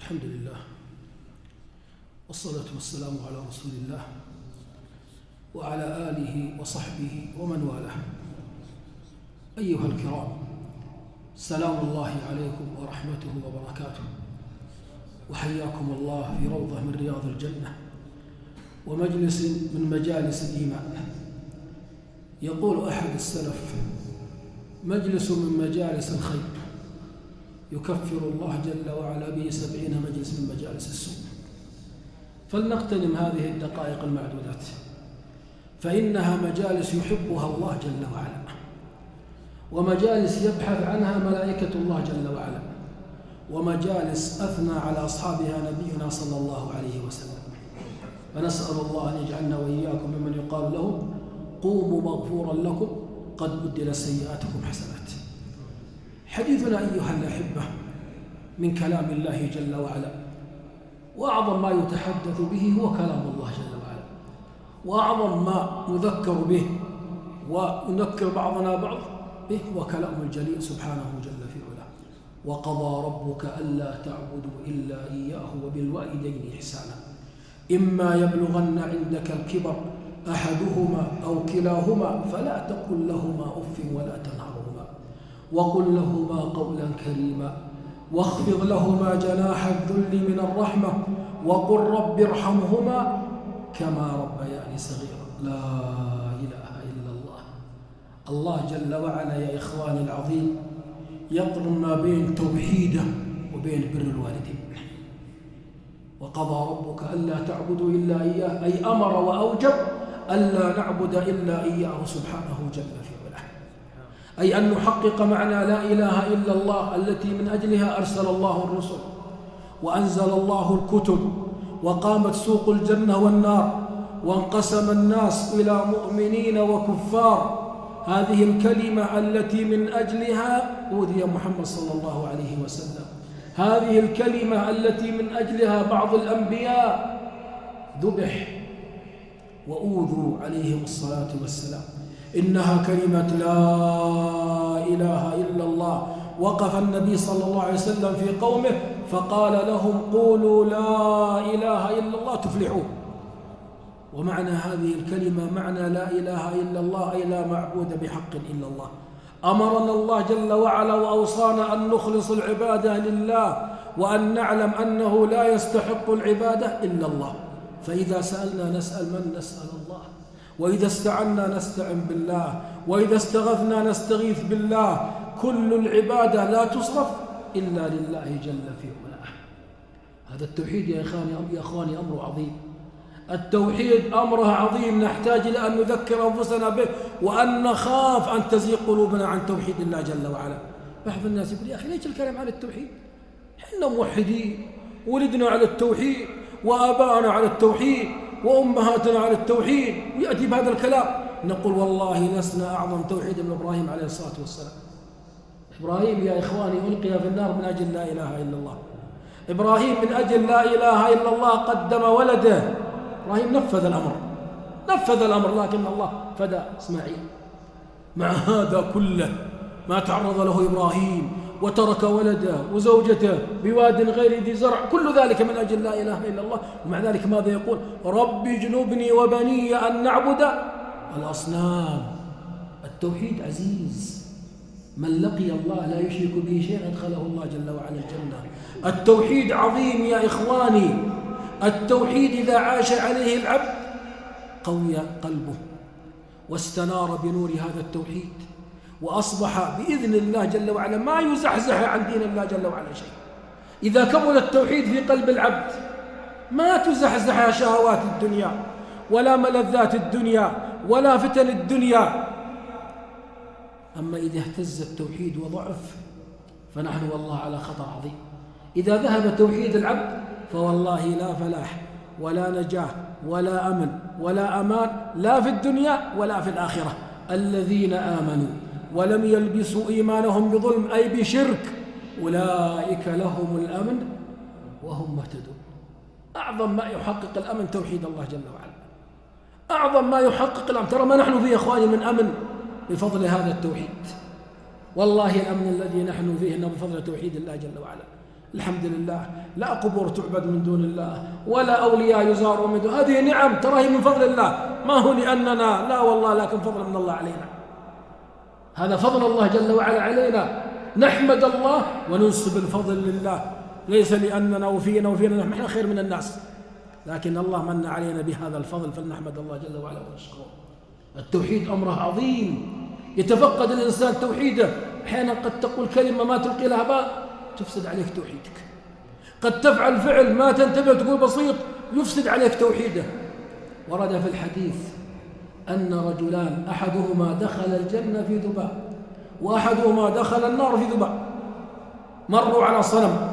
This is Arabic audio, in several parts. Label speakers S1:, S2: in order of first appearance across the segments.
S1: الحمد لله والصلاة والسلام على رسول الله وعلى آله وصحبه ومن والاه. أيها الكرام، سلام الله عليكم ورحمته وبركاته، وحياكم الله في روضة من رياض الجنة ومجلس من مجالس الإيمان. يقول أحد السلف: مجلس من مجالس الخير يكفر الله جل وعلا به 70 مجلس من مجالس السوء. فلنغتنم هذه الدقائق المعدودات، فإنها مجالس يحبها الله جل وعلا، ومجالس يبحث عنها ملائكة الله جل وعلا، ومجالس أثنى على أصحابها نبينا صلى الله عليه وسلم. فنسأل الله أن يجعلنا وإياكم ممن يقال له: قوموا مغفورا لكم قد بدل سيئاتكم حسنات. حديثنا أيها الأحبة من كلام الله جل وعلا، وأعظم ما يتحدث به هو كلام الله جل وعلا، وأعظم ما نذكر به ونذكر بعضنا بعض به هو كلام الجليل سبحانه جل في علاه: وقضى ربك ألا تعبدوا إلا إياه وبالوالدين إحسانا إما يبلغن عندك الكبر أحدهما أو كلاهما فلا تقل لهما أف ولا تنهرهما وقل لهما قولا كريما واخفض لهما جناح الذل من الرحمة وقل رب ارحمهما كما ربياني صغيرا. لا إله إلا الله. الله جل وعلا يا إخواني العظيم يقرن ما بين توحيده وبين بر الوالدين. وقضى ربك ألا تعبدوا إلا إياه، أي أمر وأوجب ألا نعبد إلا إياه سبحانه جل في علاه، أي أن نحقق معنى لا إله إلا الله التي من أجلها أرسل الله الرسل وأنزل الله الكتب وقامت سوق الجنة والنار وانقسم الناس إلى مؤمنين وكفار. هذه الكلمة التي من أجلها أوذي محمد صلى الله عليه وسلم، هذه الكلمة التي من أجلها بعض الأنبياء ذبح وأوذوا عليهم الصلاة والسلام. إنها كلمة لا إله إلا الله. وقف النبي صلى الله عليه وسلم في قومه فقال لهم: قولوا لا إله إلا الله تفلحون. ومعنى هذه الكلمة معنى لا إله إلا الله، أي لا معبود بحق إلا الله. أمرنا الله جل وعلا وأوصانا أن نخلص العبادة لله، وأن نعلم أنه لا يستحق العبادة إلا الله. فإذا سألنا نسأل من؟ نسأل الله. وإذا استعنا نستعن بالله، وإذا استغثنا نستغيث بالله. كل العبادة لا تصرف إلا لله جل في علاه. هذا التوحيد يا إخواني أمر عظيم. التوحيد أمره عظيم، نحتاج إلى أن نذكر أنفسنا به، وأن نخاف أن تزيغ قلوبنا عن توحيد الله جل وعلا. بعض الناس يقول: يا أخي ليش الكلام عن التوحيد؟ إحنا موحدين، ولدنا على التوحيد، وآباءنا على التوحيد، وأمهاتنا على التوحيد، ويأتي بهذا الكلام. نقول: والله لسنا أعظم توحيد من إبراهيم عليه الصلاة والسلام. إبراهيم يا إخواني ألقي في النار من أجل لا إله إلا الله. إبراهيم من أجل لا إله إلا الله قدم ولده. إبراهيم نفذ الأمر، لكن الله فدى إسماعيل. مع هذا كله ما تعرض له إبراهيم وترك ولده وزوجته بواد غير ذي زرع، كل ذلك من أجل لا إله إلا الله. ومع ذلك ماذا يقول؟ رب اجنبني وبني أن نعبد الأصنام. التوحيد عزيز، من لقي الله لا يشرك به شيئا أدخله الله جل وعلا الجنة. التوحيد عظيم يا إخواني. التوحيد إذا عاش عليه العبد قوي قلبه واستنار بنور هذا التوحيد، وأصبح بإذن الله جل وعلا ما يزحزح عن دين الله جل وعلا شيء. إذا كمل التوحيد في قلب العبد ما تزحزح شهوات الدنيا ولا ملذات الدنيا ولا فتن الدنيا. أما إذا اهتز التوحيد وضعف فنحن والله على خطر عظيم. إذا ذهب توحيد العبد فوالله لا فلاح ولا نجاة ولا أمن ولا أمان، لا في الدنيا ولا في الآخرة. الذين آمنوا ولم يلبسوا إيمانهم بظلم أي بشرك أولئك لهم الأمن وهم مهتدون. أعظم ما يحقق الأمن توحيد الله جل وعلا. أعظم ما يحقق الأمن. ترى ما نحن فيه إخواني من أمن بفضل هذا التوحيد. والله الأمن الذي نحن فيه إنه بفضل توحيد الله جل وعلا. الحمد لله، لا قبور تعبد من دون الله ولا أولياء يزاروا من دون، هذه نعم ترى هي من فضل الله، ما هو لأننا، لا والله، لكن فضل من الله علينا. هذا فضل الله جل وعلا علينا، نحمد الله وننسب الفضل لله، ليس لأننا وفينا نحن خير من الناس، لكن الله من علينا بهذا الفضل فلنحمد الله جل وعلا ونشكره. التوحيد أمره عظيم، يتفقد الإنسان توحيده. أحيانا قد تقول كلمة ما تلقي لها بال تفسد عليك توحيدك، قد تفعل فعل ما تنتبه تقول بسيط يفسد عليك توحيده. ورد في الحديث أن رجلان أحدهما دخل الجنة في ذباب وأحدهما دخل النار في ذباب، مروا على صنم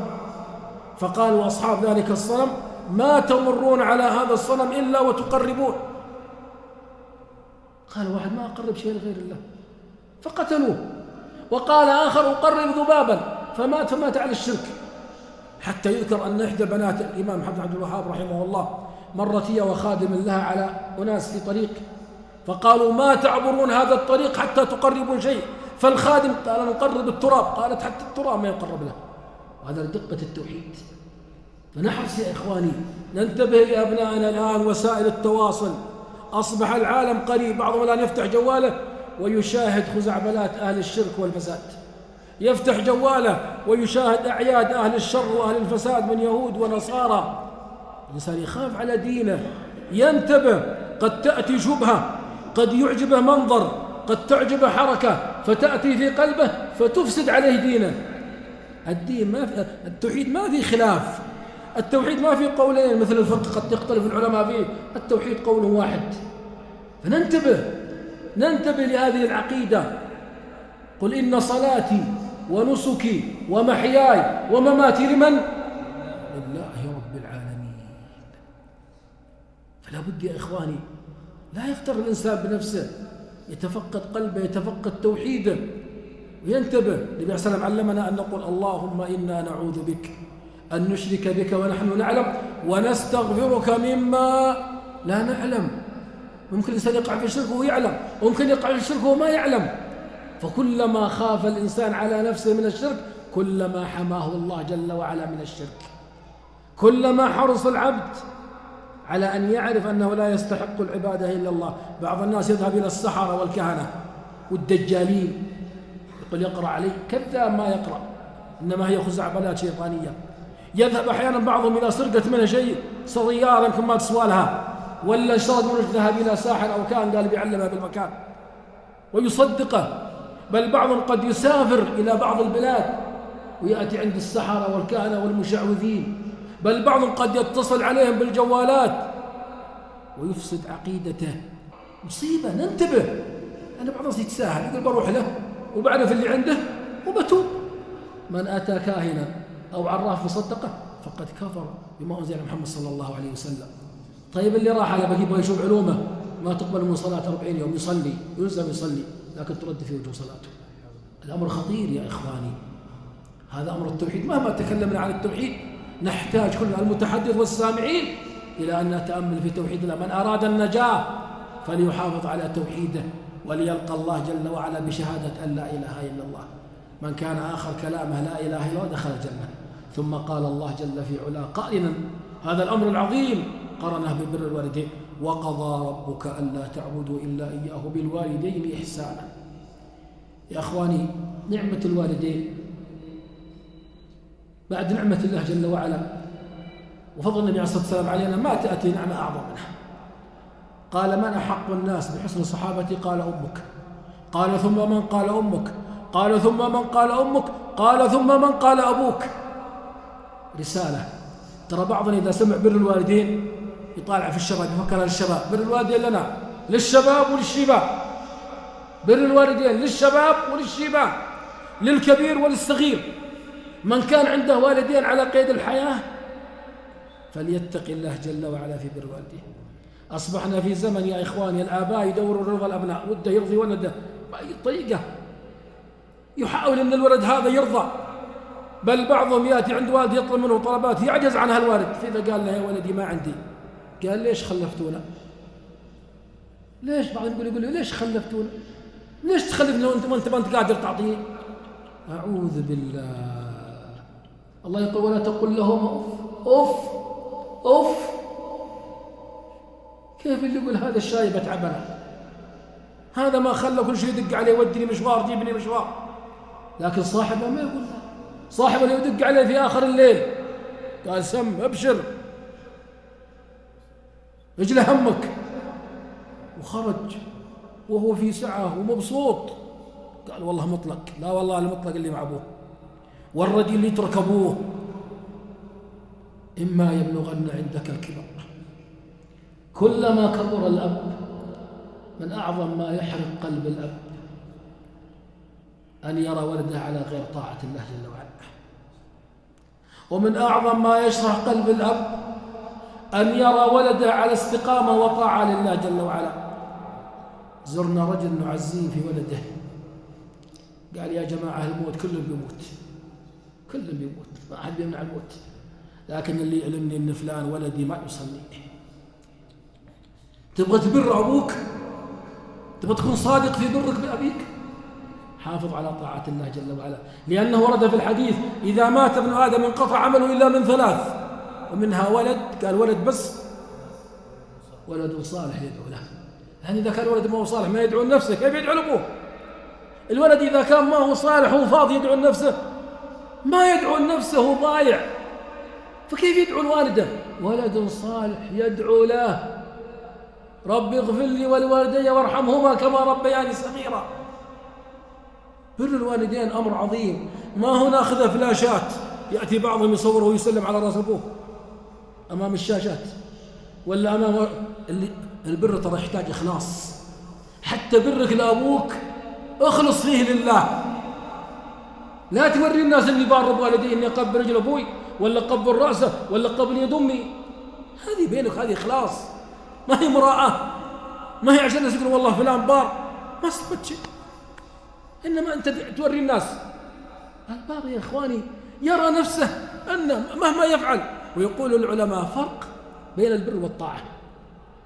S1: فقالوا أصحاب ذلك الصنم ما تمرون على هذا الصنم إلا وتقربون. قال واحد ما أقرب شيء لغير الله فقتلوه، وقال آخر أقرب ذبابا فمات على الشرك. حتى يذكر أن إحدى بنات الإمام محمد عبد الوهاب رحمه الله مرت هي وخادم لها على أناس في طريق، فقالوا ما تعبرون هذا الطريق حتى تقربون شيء، فالخادم قال نقرب التراب، قالت حتى التراب ما يقرب له. وهذا لدقة التوحيد. فنحرص يا إخواني ننتبه يا أبنائنا. الآن وسائل التواصل أصبح العالم قريب، بعضهم الآن يفتح جواله ويشاهد خزعبلات أهل الشرك والفساد، يفتح جواله ويشاهد أعياد أهل الشر وأهل الفساد من يهود ونصارى. الإنسان يخاف على دينه، ينتبه، قد تأتي شبهة، قد يعجبه منظر، قد تعجبه حركة فتأتي في قلبه فتفسد عليه دينه. الدين ما في، التوحيد ما في خلاف، التوحيد ما في قولين مثل الفقه قد يختلف العلماء فيه، التوحيد قول واحد. فننتبه لهذه العقيدة. قل إن صلاتي ونسكي ومحياي ومماتي لمن؟ لله رب العالمين. فلا بد يا إخواني لا يغتر الإنسان بنفسه، يتفقد قلبه، يتفقد توحيده وينتبه. النبي عليه الصلاة والسلام علمنا أن نقول اللهم إنا نعوذ بك أن نشرك بك ونحن نعلم ونستغفرك مما لا نعلم. ممكن الإنسان يقع في الشرك وهو يعلم، وممكن يقع في الشرك وهو ما يعلم. فكلما خاف الإنسان على نفسه من الشرك كلما حماه الله جل وعلا من الشرك، كلما حرص العبد على أن يعرف أنه لا يستحق العبادة إلا الله. بعض الناس يذهب إلى السحرة والكهنة والدجالين يقول يقرأ عليه، كذاب ما يقرأ، إنما هي خزعبلات شيطانية. يذهب أحيانا بعضهم إلى سرقة منه شيء، سيارة يمكن ما تسوى لها، ولا اشترط منه الذهاب إلى ساحر أو كان قال بيعلمها بالمكان ويصدقه. بل بعضهم قد يسافر إلى بعض البلاد ويأتي عند السحرة والكهنة والمشعوذين، بل بعضهم قد يتصل عليهم بالجوالات ويفسد عقيدته. مصيبة، ننتبه. أنا بعض الناس يتساهل يقول بروح له وبعرف اللي عنده وبتوب. من أتى كاهنا أو عراف فصدقه فقد كفر بما أنزل على محمد صلى الله عليه وسلم. طيب اللي راح على بقي يبغى يشوف علومه ما تقبل من صلاة 40 يوم، يصلي يلزم يصلي لكن ترد في وجه صلاته. الأمر خطير يا إخواني، هذا أمر التوحيد. مهما تكلمنا عن التوحيد نحتاج كلنا المتحدث والسامعين إلى أن نتأمل في توحيد الله. من أراد النجاة فليحافظ على توحيده وليلقى الله جل وعلا بشهادة أن لا إله إلا الله. من كان آخر كلامه لا إله إلا الله دخل الجنة. ثم قال الله جل في علاه قائلا هذا الأمر العظيم قرنه ببر الوالدين وقضى ربك ألا تعبدوا إلا إياه بالوالدين إحسانا. يا أخواني نعمة الوالدين بعد نعمة الله جل وعلا وفضل النبي عليه الصلاة والسلام علينا ما تأتي نعمة أعظم منها. قال من أحق الناس بحسن صحابتي؟ قال أمك. قال ثم من؟ قال أمك. قال ثم من؟ قال أمك. قال ثم من؟ قال أبوك. رسالة. ترى بعضنا إذا سمع بر الوالدين يطالع في الشباب يفكر للشباب. بر الوالدين لنا للشباب وللشباب، بر الوالدين للشباب وللشباب، للكبير وللصغير. من كان عنده والدين على قيد الحياة فليتق الله جل وعلا في بر والديه. أصبحنا في زمن يا إخواني الآباء يدوروا رضا الأبناء، وده يرضي ولده بأي طريقة، يحاول أن الولد هذا يرضى. بل بعضهم يأتي عند والد يطلب منه طلبات يعجز عنها الوالد، فإذا قال له يا ولدي ما عندي، قال ليش خلفتونا؟ ليش؟ بعضهم يقول له ليش خلفتونا؟ ليش تخلفنا وانت ما انت قادر تعطيه؟ أعوذ بالله. الله يقول ولا تقل لهما أف أف أف. كيف اللي يقول هذا الشايب أتعبنا، هذا ما خلى كل شيء يدق عليه ودني مشوار جيبني مشوار. لكن صاحبه ما يقول له، صاحبه اللي يدق عليه في آخر الليل قال سم أبشر اجل همك، وخرج وهو في سعة ومبسوط. قال والله مطلق، لا والله المطلق اللي مع أبوه والردي اللي يترك أبوه. إما يبلغن عندك الكبر. كلما كبر الأب من أعظم ما يحرق قلب الأب أن يرى ولده على غير طاعة الله جل وعلا، ومن أعظم ما يشرح قلب الأب أن يرى ولده على استقامة وطاعة لله جل وعلا. زرنا رجل نعزيه في ولده، قال يا جماعة الموت كله بيموت، كله بيموت، ما أحد بيمنع الموت، لكن اللي يعلمني أن فلان ولدي ما يصلي. تبغى تبر أبوك؟ تبغى تكون صادق في برك بأبيك؟ حافظ على طاعة الله جل وعلا، لأنه ورد في الحديث إذا مات ابن آدم انقطع عمله إلا من ثلاث، ومنها ولد، قال ولد بس، ولد صالح يدعو له. يعني إذا كان ولد ما هو صالح ما يدعو لنفسه، كيف يدعو لأبوه؟ الولد إذا كان ما هو صالح وفاضي يدعو لنفسه، ما يدعو لنفسه ضايع، فكيف يدعو لوالده؟ ولد صالح يدعو له ربي اغفر لي ولوالدي وارحمهما كما ربياني صغيرا. بر الوالدين أمر عظيم، ما هو ناخذ فلاشات يأتي بعضهم يصوره ويسلم على رأس أبوه أمام الشاشات ولا أمام البر ترى يحتاج إخلاص. حتى برك لأبوك اخلص فيه لله، لا توري الناس اني بار بوالدي، اني اقبل رجل ابوي ولا اقبل راسه ولا اقبل يد امي. هذه بينك، هذه اخلاص، ما هي مراعاه، ما هي عشان الناس يقولوا والله فلان بار، ما استفدت شيء. انما انت توري الناس. البار يا اخواني يرى نفسه انه مهما يفعل. ويقول العلماء فرق بين البر والطاعه.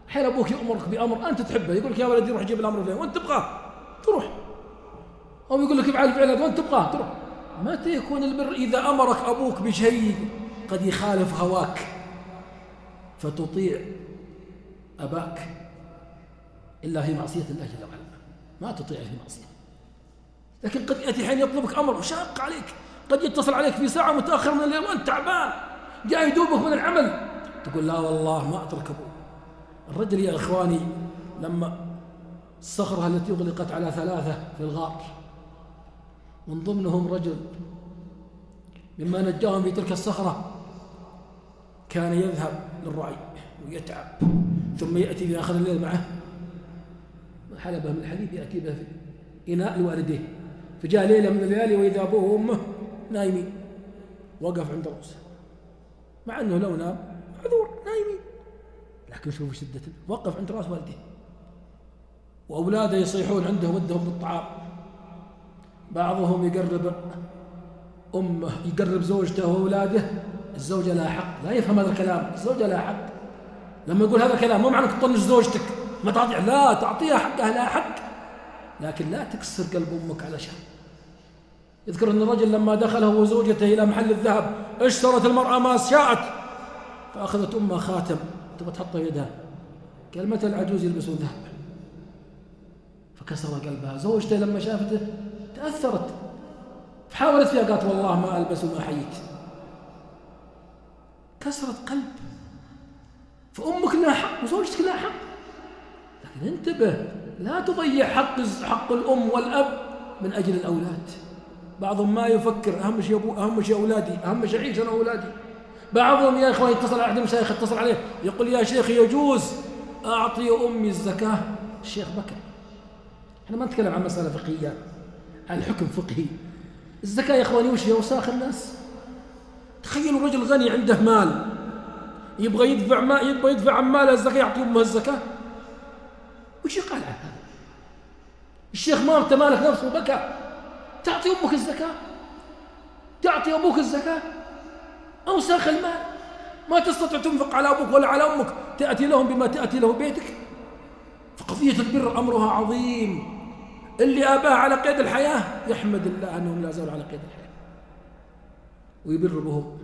S1: حين ابوك يامرك بامر انت تحبه، يقول لك يا ولدي روح جيب الامر فين وانت تبغاه تروح، أو يقول لك افعل الفعل وانت تبغاه تروح. متى يكون البر؟ إذا أمرك أبوك بشيء قد يخالف هواك فتطيع أباك إلا في معصية الله جل وعلا، ما تطيع في معصية. لكن قد يأتي حين يطلبك أمر شاق عليك، قد يتصل عليك في ساعة متأخر من الليل وأنت تعبان جاي يدوبك من العمل، تقول لا والله ما أترك أبوي. الرجل يا إخواني لما الصخرة التي أغلقت على 3 في الغار، من ضمنهم رجل مما نجاهم في تلك الصخرة كان يذهب للرعي ويتعب، ثم يأتي في آخر الليل معه حلبة من الحليب يأتي به في إناء لوالديه. فجاء ليلة من الليالي وإذا أبوه وأمه نايمين، وقف عند رأسه مع أنه لو نام معذور نايمين، لكن شوفوا شدة، وقف عند رأس والديه وأولاده يصيحون عنده ودهم بالطعام. بعضهم يقرب أمه، يقرب زوجته وأولاده، الزوجة لها حق، لا يفهم هذا الكلام، الزوجة لها حق. لما يقول هذا الكلام مو معنى انك تطنش زوجتك ما تعطيها، لا تعطيها حقها، لها حق، لكن لا تكسر قلب أمك علشان. يذكر أن الرجل لما دخل هو وزوجته إلى محل الذهب اشترت المرأة ما شاءت، فأخذت أمها خاتم تبغى تحطه في يدها، قال متى العجوز يلبسون ذهب؟ فكسر قلبها. زوجته لما شافته تأثرت، فحاولت فيها قالت والله ما ألبس وما حييت، كسرت قلب. فأمك لها حق وزوجتك لها حق، لكن انتبه لا تضيع حق الأم والأب من أجل الأولاد. بعضهم ما يفكر أهم شيء أبوه، أهم شيء أولادي، أهم شيء أعيش أنا أولادي. بعضهم يا إخوان يتصل على أحد المشايخ، اتصل عليه يقول يا شيخ يجوز أعطي أمي الزكاة؟ الشيخ بكى. احنا ما نتكلم عن مسألة فقهية، عن حكم فقهي. الزكاة يا إخواني وش هي؟ وساخ الناس. تخيلوا رجل غني عنده مال يبغى يدفع عن ماله الزكاة، يعطي أمه الزكاة، وش يقال عن هذا؟ الشيخ ما تمالك نفسه وبكى. تعطي أمك الزكاة؟ تعطي أبوك الزكاة؟ أوساخ المال، ما تستطيع تنفق على أبوك ولا على أمك، تأتي لهم بما تأتي له بيتك. فقضية البر أمرها عظيم. اللي آباه على قيد الحياة يحمد الله أنهم لا زالوا على قيد الحياة. ويبر بهم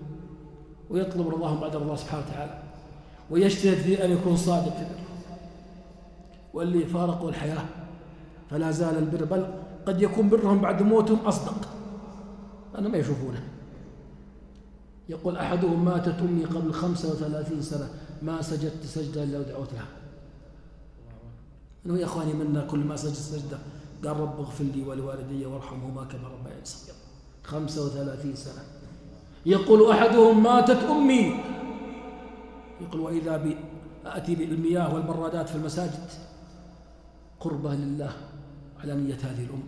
S1: ويطلب رضاهم بعد الله سبحانه وتعالى، ويجتهد في أن يكون صادق في البر. واللي فارقوا الحياة فلا زال البر، بل قد يكون برهم بعد موتهم أصدق، أنا ما يشوفونه. يقول أحدهم ماتت أمي قبل 35 سنة ما سجدت سجدة إلا ودعوت لها. إنه يا أخواني منا كل ما سجد سجدة قال رب اغفر لي ولوالدي وارحمهما كما ربياني صغيرا. 35 سنة. يقول أحدهم ماتت أمي، يقول وإذا أتي بالمياه والبرادات في المساجد قربة لله على نية هذه الأم.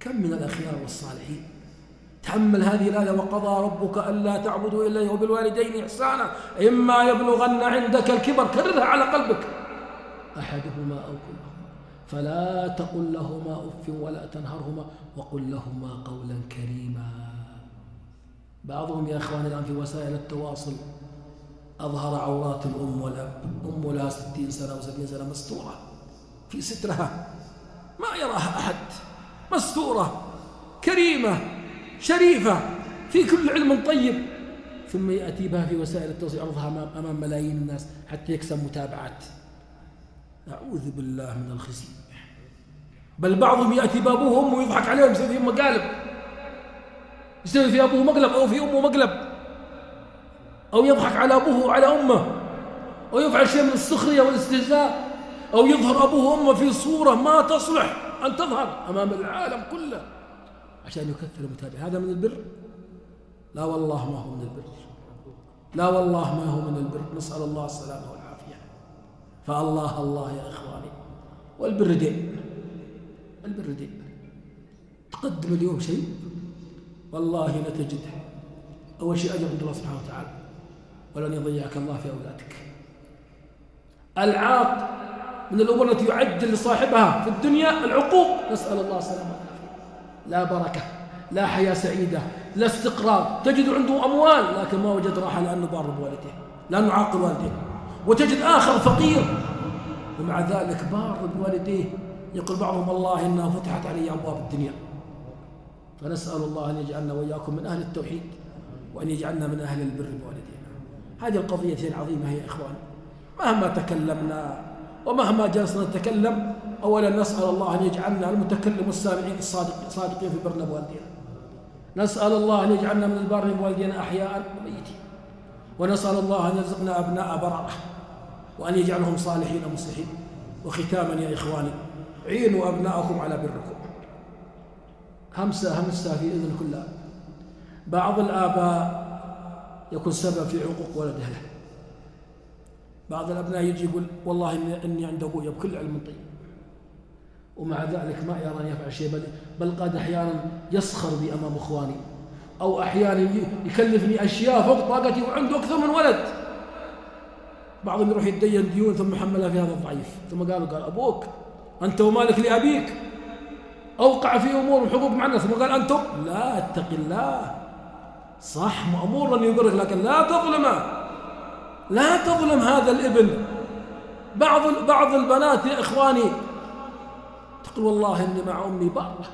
S1: كم من الأخيار والصالحين تحمل هذه الآية وقضى ربك ألا تعبدوا إلا إياه وبالوالدين إحسانا إما يبلغن عندك الكبر، كررها على قلبك، أحدهما أو كلهما فلا تقل لهما أف ولا تنهرهما وقل لهما قولا كريما. بعضهم يا إخواني الآن في وسائل التواصل أظهر عورات الأم والأب. أم لها 60 سنة و70 سنة مستورة في سترها ما يراها أحد، مستورة كريمة شريفة في كل علم طيب، ثم يأتي بها في وسائل التواصل يعرضها أمام ملايين الناس حتى يكسب متابعات. أعوذ بالله من الخزي. بل بعضهم يأتي بأبوه وأمه ويضحك عليهم، يسوي فيهم مقالب، يسوي في أبوه مقلب أو في أمه مقلب، أو يضحك على أبوه وعلى أمه، أو يفعل شيء من السخرية والاستهزاء، أو يظهر أبوه وأمه في صورة ما تصلح أن تظهر أمام العالم كله عشان يكثر المتابعين. هذا من البر؟ لا والله ما هو من البر، لا والله ما هو من البر. نسأل الله السلامة والعافية. فالله الله يا إخواني. والبر دين، البر دين. تقدم اليوم شيء والله لا تجده. أول شيء أجر عند الله سبحانه وتعالى، ولن يضيعك الله في أولادك. العاق من الأمور التي يعجل لصاحبها في الدنيا العقوق، نسأل الله السلامة والعافية. لا بركة، لا حياة سعيدة، لا استقرار. تجد عنده أموال لكن ما وجد راحة لأنه بار بوالديه، لأنه عاقل والديه. وتجد آخر فقير ومع ذلك بار بوالديه. يقول بعضهم والله إنها فتحت علي أبواب الدنيا. فنسأل الله أن يجعلنا وإياكم من أهل التوحيد، وأن يجعلنا من أهل البر بوالدينا. هذه القضية العظيمة يا إخوان. مهما تكلمنا ومهما جلسنا نتكلم، أولا نسأل الله أن يجعلنا المتكلم والسامعين الصادقين في برنا بوالدينا. نسأل الله أن يجعلنا من البار بوالدينا أحياء وميتين. ونسأل الله أن يرزقنا أبناء بررة، وأن يجعلهم صالحين مصلحين. وختاما يا إخواني، عينوا أبناءكم على بركم. همسة في إذن كلها. بعض الآباء يكون سبب في عقوق ولده له. بعض الأبناء يجي يقول والله إني عند أبويا بكل علم طيب، ومع ذلك ما يرى أن يفعل شيء، بل قد أحيانا يسخر بي أمام إخواني، أو أحيانا يكلفني أشياء فوق طاقتي وعنده أكثر من ولد. بعضهم يروح يتدين ديون ثم حملها في هذا الضعيف، ثم قال أبوك أنت ومالك لأبيك، أوقع في أمور وحقوق مع الناس، ثم قال أنتم لا اتق الله. صح مأمور أن يقرك، لكن لا تظلمه، لا تظلم هذا الابن. بعض البنات يا إخواني تقول والله إني مع أمي بارة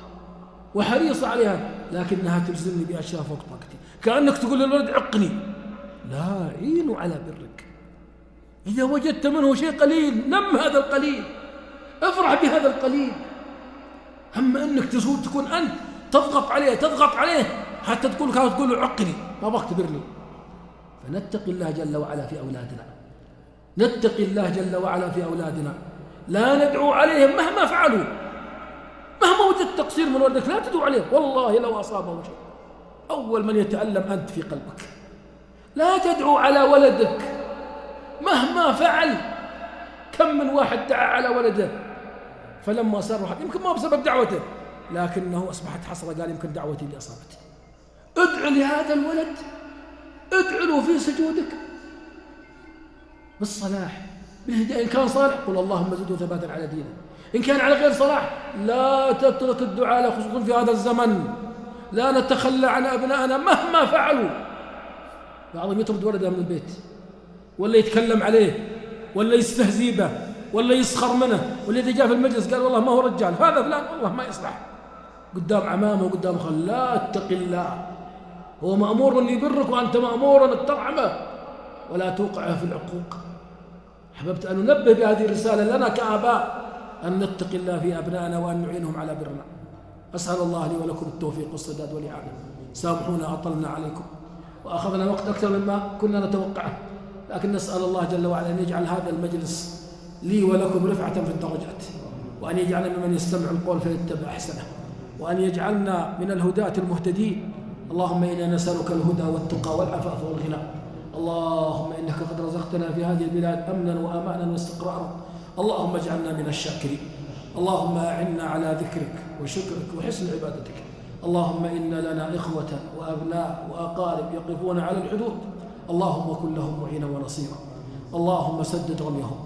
S1: وحريصة عليها، لكنها تلزمني بأشياء فوق طاقتي، كأنك تقول للولد عقني. لا، عينوا على برك. إذا وجدت منه شيء قليل نم هذا القليل، افرح بهذا القليل. أما أنك تكون أنت تضغط عليه حتى تقول له عقني، ما بغى تبرني. فنتقي الله جل وعلا في أولادنا، نتقي الله جل وعلا في أولادنا. لا ندعو عليهم مهما فعلوا، مهما وجدت تقصير من ولدك لا تدعو عليه. والله لو أصابه شيء أول من يتألم أنت في قلبك. لا تدعو على ولدك مهما فعل. كم من واحد دعا على ولده فلما صار يمكن ما بسبب دعوته، لكنه أصبحت حسرة، قال يمكن دعوتي اللي أصابته. ادعو لهذا الولد، ادعو له في سجودك بالصلاح بالهداية. إن كان صالح قل اللهم زده ثباتا على دينه، إن كان على غير صلاح لا تترك الدعاء له، خصوصا في هذا الزمن. لا نتخلى عن أبنائنا مهما فعلوا. بعضهم يطرد ولده من البيت، ولا يتكلم عليه، ولا يستهزئ به، ولا يسخر منه، ولا إذا جاء في المجلس قال والله ما هو رجال هذا فلان، والله ما يصلح قدام عمامه وقدام خل. لا اتق الله، هو مأمور أن يبرك وأنت مأمور أنك ترحمه ولا توقعه في العقوق. أحببت أن ننبه بهذه الرسالة لنا كآباء أن نتقي الله في أبنائنا وأن نعينهم على برنا. أسأل الله لي ولكم التوفيق والسداد والإعانة. سامحونا أطلنا عليكم وأخذنا وقت أكثر مما كنا نتوقعه، لكن نسأل الله جل وعلا أن يجعل هذا المجلس لي ولكم رفعة في الدرجات، وأن يجعلنا ممن يستمع القول فيتبع أحسنه، وأن يجعلنا من الهداة المهتدين. اللهم إنا نسألك الهدى والتقى والعفاف والغنى. اللهم إنك قد رزقتنا في هذه البلاد أمنا وأمانا واستقرارا، اللهم اجعلنا من الشاكرين. اللهم أعنا على ذكرك وشكرك وحسن عبادتك. اللهم إن لنا إخوة وأبناء وأقارب يقفون على الحدود، اللهم كن لهم معينا ونصيرا. اللهم سدد رميهم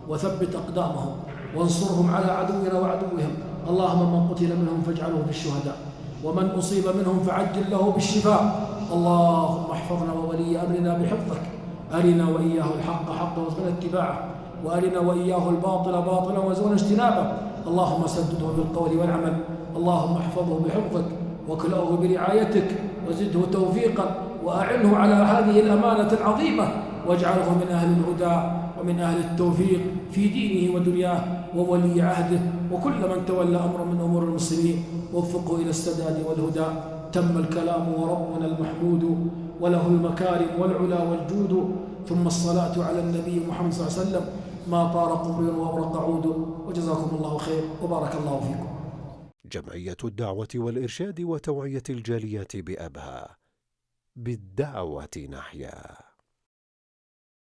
S1: وثبت أقدامهم وانصرهم على عدونا وعدوهم. اللهم من قتل منهم فاجعله في الشهداء، ومن أصيب منهم فعجل له بالشفاء. اللهم احفظنا وولي أمرنا بحفظك. أرنا وإياه الحق حقا وارزقنا اتباعه، وأرنا وإياه الباطل باطلا وارزقنا اجتنابه. اللهم سدده بالقول والعمل. اللهم احفظه بحفظك وكلأه برعايتك وزده توفيقا، وأعنه على هذه الأمانة العظيمة، واجعله من أهل الهدى ومن أهل التوفيق في دينه ودنياه وولي عهده، وكل من تولى أمر من أمور المسلمين وفقه إلى السداد والهدى. تم الكلام وربنا المحمود وله المكارم والعلا والجود، ثم الصلاة على النبي محمد صلى الله عليه وسلم ما طار قمر وأبرق عود. وجزاكم الله خير وبارك الله فيكم.
S2: جمعية الدعوة والإرشاد وتوعية الجاليات بأبها، بالدعوة نحيا.